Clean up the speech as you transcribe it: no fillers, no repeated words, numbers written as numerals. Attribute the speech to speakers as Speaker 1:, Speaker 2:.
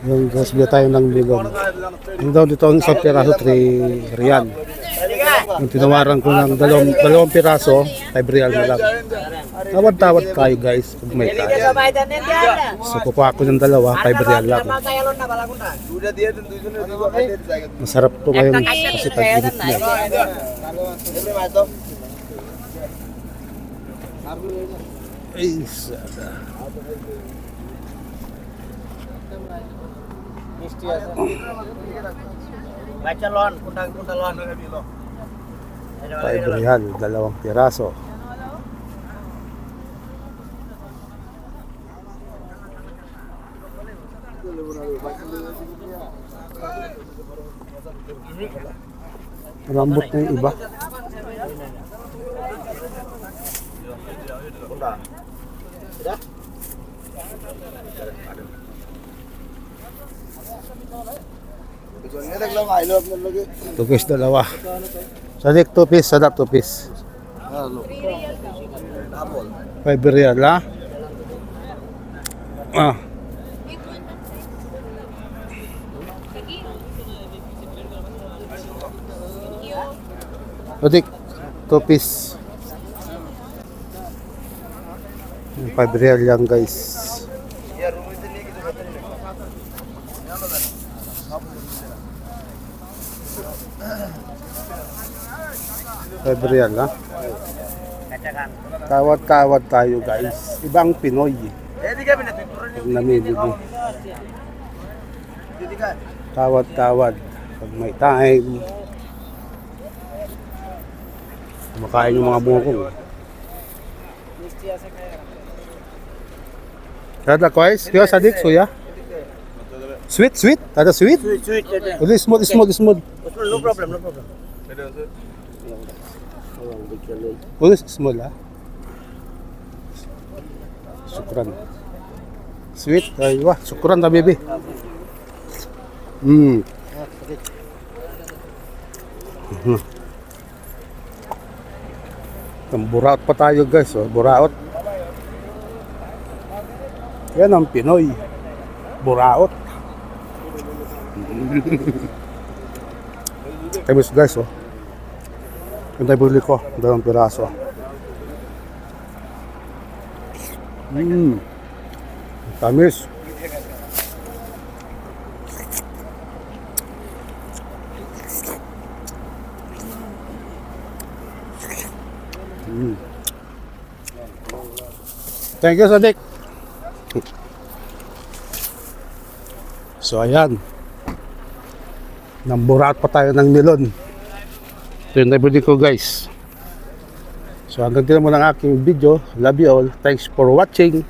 Speaker 1: Yung gasbya tayo ng milon. Yung daw dito ang isang piraso, 3 real. Yung tinawaran ko ng dalawang piraso, 5 real na lang. Tawad-tawad kayo guys, pag may tayo. So kukuha ko ng dalawa, 5 real lang. Masarap to ngayon kasi tag-init niya. Ay, sada.
Speaker 2: Bacalon, puntalon.
Speaker 1: 5 real, dalawang piraso. Malambot na yung iba. Tugis dalawa. Sadik 2 piece, sadak 2 piece. 5 real ha? Ah. Sadik 2 piece. 5 real yan guys. Real ha? Kawat-kawat tayo guys. Ibang Pinoy. Pag namili mo. Kawat-kawat. Pag may time. Kumakain yung mga bukong. Kada guys, kaya sadik suya. Sweet. Ada sweet?
Speaker 2: Sweet.
Speaker 1: Only small.
Speaker 2: No problem.
Speaker 1: Only small ha. Syukran. Sweet, aywa, syukran ta baby. Buraot pa tayo guys, oh, buraot. Yan ang Pinoy. Buraot. Tamis guys, oh. Yung tayo buli ko, dalawang piraso. Tamis. Thank you, Sadik. So, ayan. Namburaot pa tayo ng melon. Ito yung nabili ko, guys. So, hanggang dito muna ang aking video. Love you all. Thanks for watching.